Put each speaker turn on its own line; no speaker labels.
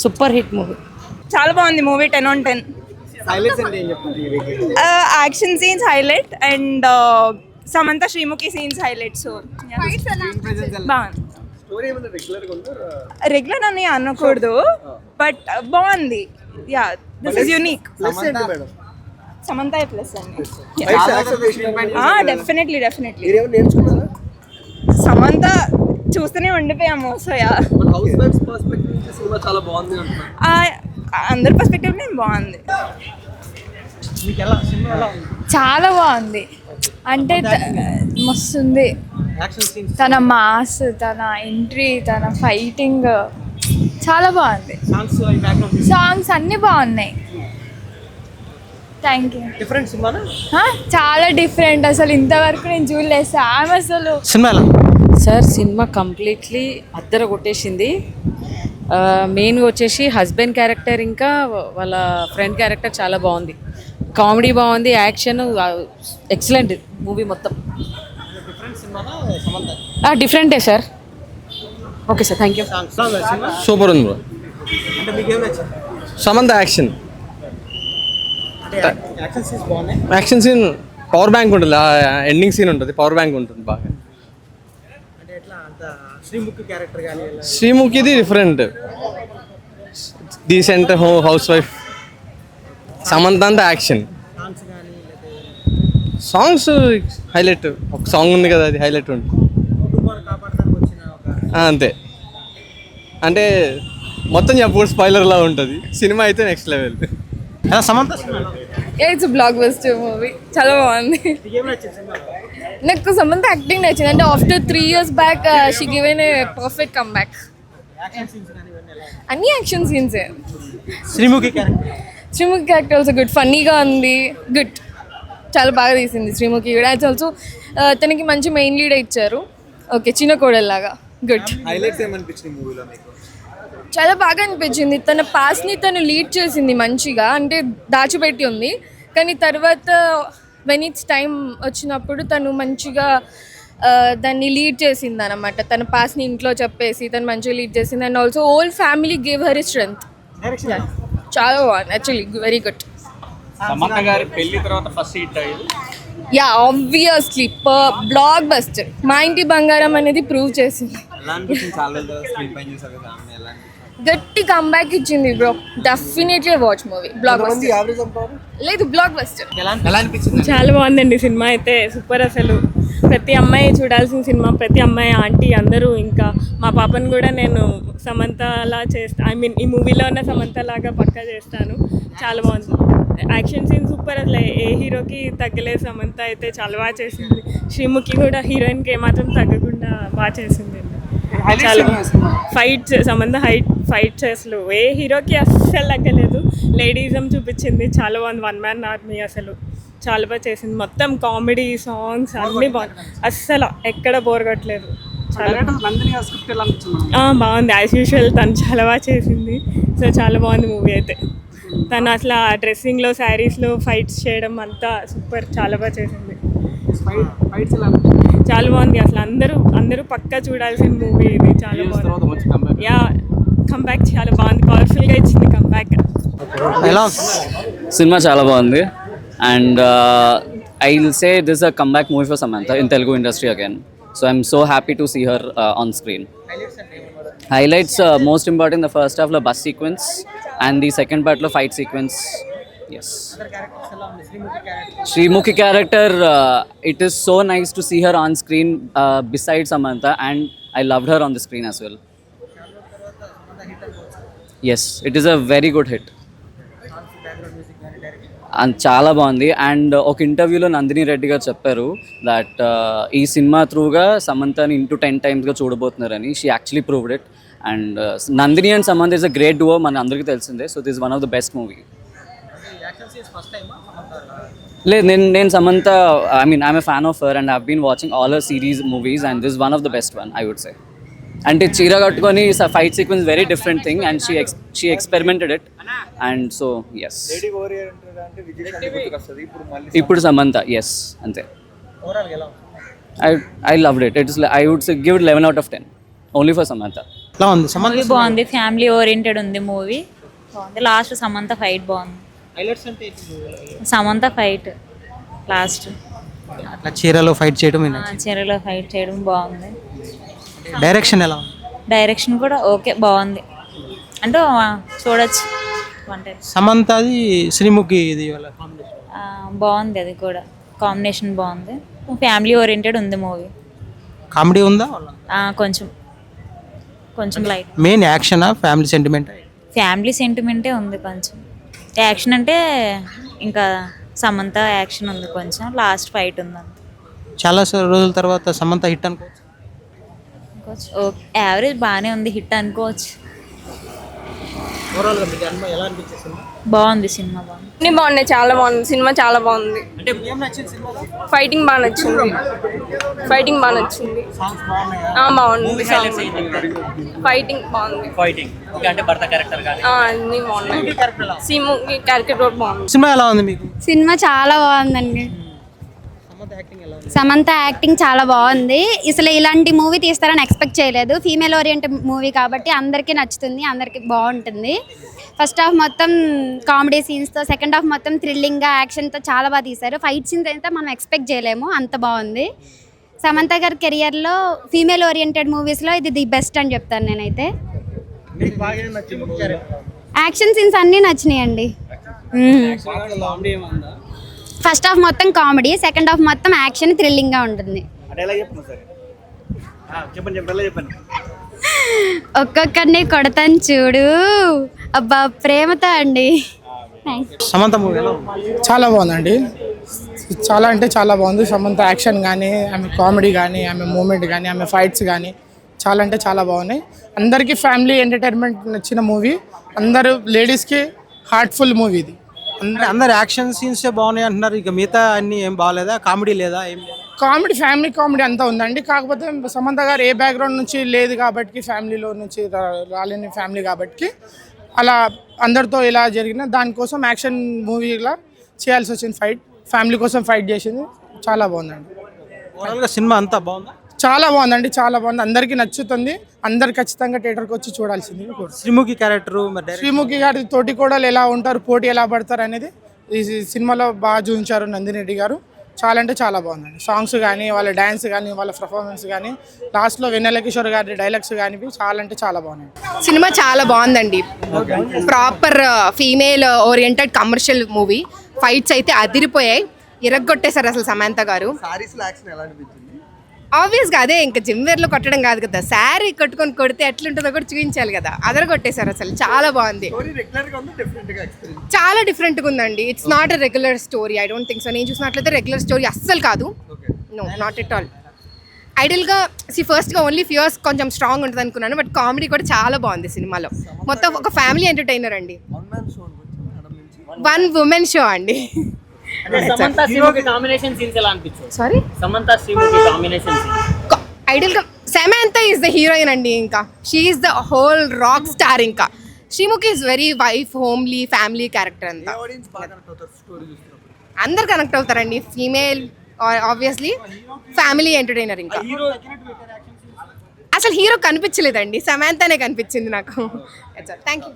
Super hit movie.
చాలా బాగుంది movie, 10/10.
Highlights అంటే ఏం చెప్తారు ఈ week?
Action scenes highlight and Samantha Sreemukhi scenes highlight. So బాగుంది.
స్టోరీ ఏమైనా రెగ్యులర్ గా ఉందా?
రెగ్యులర్ అని అనకూడదు, బట్ బాగుంది. Yeah, this is unique.
Plus ఏంటి మేడం?
సమంత ప్లస్ అండి.
ఫైట్స్ యాక్షన్
డెఫినెట్లీ
మీరు ఏమైనా నేర్చుకున్నారా?
సమంత చూస్తూనే ఉండిపోయాము. సో యా,
హౌస్ వైఫ్స్ పర్స్పెక్టివ్ నుంచి సినిమా చాలా బాగుంది అంటున్నారు.
అందరి పర్స్పెక్టివ్ నేను బాగుంది.
మీకు ఎలా సినిమా ఎలా ఉంది?
చాలా బాగుంది. అంటే మస్తుంది.
యాక్షన్ సీన్స్,
తన మాస్, తన ఎంట్రీ, తన ఫైటింగ్ చాలా బాగుంది.
సాంగ్స్, ఈ బ్యాక్గ్రౌండ్
సాంగ్స్ అన్నీ బాగున్నాయి. Thank you.
డిఫరెంట్ సినిమానా?
చాలా డిఫరెంట్. అసలు ఇంతవరకు నేను చూడలేదు. ఆమె అసలు
సినిమా ఎలా?
సార్ సినిమా కంప్లీట్లీ అద్దర కొట్టేసింది. మెయిన్గా వచ్చేసి హస్బెండ్ క్యారెక్టర్ ఇంకా వాళ్ళ ఫ్రెండ్ క్యారెక్టర్ చాలా బాగుంది. కామెడీ బాగుంది, యాక్షన్ ఎక్సలెంట్ మూవీ మొత్తం.
డిఫరెంట్ సినిమానా సమంత?
డిఫరెంటే sir. Okay sir, thank you.
Cinema
super ఉంది బ్రో.
అంటే మీకు ఏం నచ్చింది?
సమంత యాక్షన్
అంటే యాక్షన్ సీన్స్ బాగున్నాయి.
యాక్షన్ సీన్ పవర్ బ్యాంక్ ఉంటుంది, ఎండింగ్ సీన్ ఉంటుంది, పవర్ బ్యాంక్ ఉంటుంది బాగా.
అంటే ఎట్లా అంత శ్రీముఖి క్యారెక్టర్ కానీ ఎలా?
శ్రీముఖిది different, decent housewife. Samantha అంతా యాక్షన్.
సాంగ్స్ కానీ లేకపోతే
సాంగ్స్ హైలైట్. ఒక సాంగ్ ఉంది కదా, అది హైలైట్ ఉంటుంది.
కుటుంబాన్ని కాపాడడానికి వచ్చిన ఒక
అంతే. అంటే మొత్తం చెప్పకూడదు, స్పాయిలర్లా ఉంటుంది. సినిమా అయితే నెక్స్ట్ లెవెల్.
సమంత సినిమా ఎలా ఉంది?
It's block buster movie. చాలా బాగుంది.
మీకు ఏం నచ్చింది సినిమా?
నాకు సమంత యాక్టింగ్ నచ్చింది. అంటే after 3 years back she given a perfect comeback.
Action scenes కానీ ఇవన్నీ ఎలా ఉంది?
అన్ని యాక్షన్ సీన్సే.
Sreemukhi character
Sreemukhi character also good, ఫన్నీగా ఉంది, గుడ్. చాలా బాగా తీసింది శ్రీముఖి కూడా. ఇట్స్ ఆల్సో తనకి మంచి మెయిన్ లీడ్ ఇచ్చారు. ఓకే, చిన్న కోడల్లాగా గుడ్.
హైలైట్స్ ఏమనిపించింది మూవీలో మీకు?
చాలా బాగా అనిపించింది. తన పాస్ని తను లీడ్ చేసింది మంచిగా. అంటే దాచిపెట్టి ఉంది, కానీ తర్వాత వెన్ ఇట్స్ టైం వచ్చినప్పుడు తను మంచిగా దాన్ని లీడ్ చేసింది అనమాట. తన పాస్ని ఇంట్లో చెప్పేసి తను మంచిగా లీడ్ చేసింది. And also whole family give her strength.
Direction
చాలా బాగుంది యాక్చువల్లీ, వెరీ గుడ్.
సమంత గారి పెళ్లి తర్వాత ఫస్ట్ హిట్ అయ్యింది.
Yeah, obviously block buster. మా ఇంటి బంగారం అనేది ప్రూవ్ చేసింది.
ఎలా అనిపించింది? చాలా రోజులు స్క్రీన్ పైన చూసారు కదా, ఆమె ఎలా అనిపించింది?
గట్టి కంబ్యాక్ ఇచ్చింది bro. Definitely watch movie. Block buster
average అంటారు?
లేదు, బ్లాక్ బస్టర్.
ఎలా అనిపించింది?
చాలా బాగుందండి సినిమా అయితే, సూపర్. అసలు ప్రతి అమ్మాయి చూడాల్సిన సినిమా. ప్రతి అమ్మాయి, ఆంటీ అందరూ. ఇంకా మా పాపను కూడా నేను సమంతలా చేస్తా, ఐ మీన్ ఈ మూవీలో ఉన్న సమంత లాగా పక్కా చేస్తాను. చాలా బాగుంది. Action scene super. అసలు ఏ హీరోకి తగ్గలేదు. సమంత అయితే చాలా బాగా చేసింది. శ్రీముఖి కూడా హీరోయిన్కి ఏమాత్రం తగ్గకుండా బాగా చేసింది. చాలా ఫైట్స్, సమంత ఫైట్స్ అసలు ఏ హీరోకి అస్సలు తగ్గలేదు. లేడీజం చూపించింది, చాలా బాగుంది. వన్ మ్యాన్ ఆర్మీ అసలు చాలా బాగా చేసింది. మొత్తం కామెడీ, సాంగ్స్ అన్నీ బాగుంది. అస్సలు ఎక్కడ బోర్ కొట్టలేదు. చాలా బాగుంది. యాజ్ యూజువల్ తను చాలా బాగా చేసింది. సో చాలా బాగుంది మూవీ అయితే. తను అసలు ఆ డ్రెస్సింగ్లో, శారీస్లో ఫైట్స్ చేయడం అంతా సూపర్, చాలా బాగా చేసింది. చాలా బాగుంది. అసలు అందరూ పక్కా చూడాల్సిన మూవీ ఇది. చాలా బాగుంది. యా, కంబ్యాక్ చాలా బాగుంది. పవర్ఫుల్గా ఇచ్చింది కంబ్యాక్.
సినిమా చాలా బాగుంది. And I will say this a comeback movie for Samantha in Telugu industry again. So I'm so happy to see her on screen. Highlights most important the first హాఫ్లో bus sequence and the second పార్ట్లో fight sequence. Yes. Srimuki character, it is so nice to see her on screen beside Samantha, and I loved her on the screen as well. Yes, it is a very good hit. And చాలా బాగుంది. And ఒక ఇంటర్వ్యూలో నందిని రెడ్డి గారు చెప్పారు that ఈ cinema త్రూగా సమంతని into 10 times చూడబోతున్నారని. She actually proved it. And Nandini and Samantha is a great duo, మన అందరికీ తెలిసిందే. So this one of the best movie. లేదు, నేను Samantha, I mean I'm a fan of her and I've been watching all her series movies and this one of the best one I would say. అంటే చీర కట్టుకొని fight sequence very different thing and she experimented it. And so yes, ఇప్పుడు Samantha, yes అంతే. I loved it. I would give it 11 out of 10 only for Samantha.
ఎలా ఉంది Samantha
movie బాగుంది, family oriented ఉంది movie బాగుంది. లాస్ట్ సమంత ఫైట్ బాగుంది.
Highlights అంటే
Samantha fight last
అట్లా చీరలో ఫైట్ చేయడం
చీరలో ఫైట్ చేయడం బాగుంది.
డైరెక్షన్ ఎలా ఉంది?
డైరెక్షన్ కూడా ఓకే బాగుంది, అంటే చూడొచ్చు వన్ టైం.
సమంతది శ్రీముఖి ఇది వాళ్ళ
బాగుంది, అది కూడా కాంబినేషన్ బాగుంది. ఫ్యామిలీ ఓరియంటెడ్ ఉంది మూవీ.
కామెడీ ఉందా?
కొంచెం కొంచెం లైట్.
మెయిన్ యాక్షనా ఫ్యామిలీ సెంటిమెంట్?
ఫ్యామిలీ సెంటిమెంటే ఉంది కొంచెం. యాక్షన్ అంటే ఇంకా సమంత యాక్షన్ ఉంది కొంచెం, లాస్ట్ ఫైట్ ఉంది అంత.
చాలా రోజుల తర్వాత సమంత హిట్ అనుకోవచ్చు.
ఓకే, యావరేజ్ బాగానే ఉంది, హిట్ అనుకోవచ్చు.
ఓవరాల్గా మీకు అనుభవం ఎలా అనిపించేసింది?
బాగుంది సినిమా, బాగుంది.
అన్నీ బాగున్నాయి, చాలా బాగుంది సినిమా, చాలా బాగుంది.
అంటే ఏం నచ్చింది సినిమాలో?
ఫైటింగ్ బాగా నచ్చింది, ఫైటింగ్ బాగా నచ్చింది.
సాంగ్స్ బాగున్నాయా?
బాగుంది, ఫైటింగ్ బాగుంది.
Fighting okay. అంటే భర్త క్యారెక్టర్ కానీ
అన్నీ బాగున్నాయి. సీము క్యారెక్టర్ కూడా బాగుంది.
సినిమా ఎలా ఉంది మీకు?
సినిమా చాలా బాగుందండి.
సమంత యాక్టింగ్ ఎలా ఉంది?
సమంత యాక్టింగ్ చాలా బాగుంది. అసలు ఇలాంటి మూవీ తీస్తారని ఎక్స్పెక్ట్ చేయలేదు. ఫీమేల్ ఓరియంటెడ్ మూవీ కాబట్టి అందరికీ నచ్చుతుంది, అందరికీ బాగుంటుంది. ఫస్ట్ హాఫ్ మొత్తం కామెడీ సీన్స్తో, సెకండ్ హాఫ్ మొత్తం థ్రిల్లింగ్గా యాక్షన్తో చాలా బాగా తీశారు. ఫైట్ సీన్స్ అయితే మనం ఎక్స్పెక్ట్ చేయలేము, అంత బాగుంది. సమంత గారి కెరియర్లో ఫీమేల్ ఓరియంటెడ్ మూవీస్లో ఇది ది బెస్ట్ అని చెప్తాను నేనైతే. యాక్షన్ సీన్స్ అన్నీ నచ్చినాయండి. ఫస్ట్ హాఫ్ మొత్తం కామెడీ, సెకండ్ హాఫ్ మొత్తం యాక్షన్ థ్రిల్లింగ్గా ఉంటుంది. ఒక్కొక్కరిని కొడతాను చూడు, అబ్బా ప్రేమతో అండి.
సమంత మూవీ ఎలా ఉంది?
చాలా బాగుందండి, చాలా అంటే చాలా బాగుంది. సమంత యాక్షన్ కానీ, ఆమె కామెడీ కానీ, ఆమె మూమెంట్ కానీ, ఆమె ఫైట్స్ కానీ చాలా అంటే చాలా బాగున్నాయి. అందరికీ ఫ్యామిలీ ఎంటర్టైన్మెంట్ నచ్చిన మూవీ, అందరూ లేడీస్కి హార్ట్ఫుల్ మూవీ ఇది.
అందరు యాక్షన్ సీన్స్ బాగున్నాయి అంటున్నారు, ఇక మిగతా అన్ని ఏం బాగాలేదా? కామెడీ లేదా? ఏం
కామెడీ, ఫ్యామిలీ కామెడీ అంతా ఉందండి. కాకపోతే సమంత గారు ఏ బ్యాక్గ్రౌండ్ నుంచి లేదు కాబట్టి, ఫ్యామిలీలో నుంచి రాలేని ఫ్యామిలీ కాబట్టి అలా అందరితో ఇలా జరిగిన దానికోసం యాక్షన్ మూవీలా చేయాల్సి వచ్చింది. ఫైట్ ఫ్యామిలీ కోసం ఫైట్ చేసింది, చాలా బాగుందండి.
ఓవరాల్గా సినిమా అంతా బాగుందా?
చాలా బాగుందండి, చాలా బాగుంది, అందరికీ నచ్చుతుంది. అందరు ఖచ్చితంగా థియేటర్కి వచ్చి చూడాల్సింది.
శ్రీముఖి క్యారెక్టర్,
శ్రీముఖి గారి తోటి కూడా ఎలా ఉంటారు, పోటీ ఎలా పడతారు అనేది ఈ సినిమాలో బాగా చూపించారు నందిని రెడ్డి గారు. చాలా అంటే చాలా బాగుందండి. సాంగ్స్ కానీ, వాళ్ళ డ్యాన్స్ కానీ, వాళ్ళ పర్ఫార్మెన్స్ కానీ, లాస్ట్లో వెన్నెల కిషోర్ గారి డైలాగ్స్ కానీ చాలా అంటే చాలా బాగున్నాయి.
సినిమా చాలా బాగుందండి. Proper female oriented commercial movie. Fights అయితే అదిరిపోయాయి, ఇరగ్గొట్టేశారు అసలు సమంత గారు. ఆబ్వియస్గా అదే, ఇంకా జిమ్ వేర్లో కొట్టడం కాదు కదా, శారీ కట్టుకొని కొడితే ఎట్లుంటుందో కూడా చూపించాలి కదా, అదరగొట్టేశారు అసలు. చాలా బాగుంది, చాలా డిఫరెంట్గా ఉందండి. It's not a regular story, I don't think so. నేను చూసినట్లయితే రెగ్యులర్ స్టోరీ అస్సలు కాదు, నో, నాట్ ఎట్ ఆల్. ఐడియల్గా ఫస్ట్గా ఓన్లీ ఫియర్స్ కొంచెం స్ట్రాంగ్ ఉంటుంది అనుకున్నాను, బట్ కామెడీ కూడా చాలా బాగుంది సినిమాలో. మొత్తం ఒక ఫ్యామిలీ ఎంటర్టైనర్ అండి, వన్ ఉమెన్ షో అండి.
సమంత శ్రీముఖి కాంబినేషన్ సీన్స్ ఎలా అనిపించాయి?
Sorry,
Samantha Sreemukhi combination scenes
ఐడియల్గా సమంత ఈజ్ ద హీరోయిన్ అండి, ఇంకా she is the whole rock star. ఇంకా Sreemukhi is very wife, homely, family character అంతా. అందరు కనెక్ట్ అవుతారండి, ఫీమేల్ ఆబ్వియస్లీ, ఫ్యామిలీ ఎంటర్టైనర్. ఇంకా అసలు హీరో కనిపించలేదండి, సమంతనే కనిపించింది నాకు. Thank you.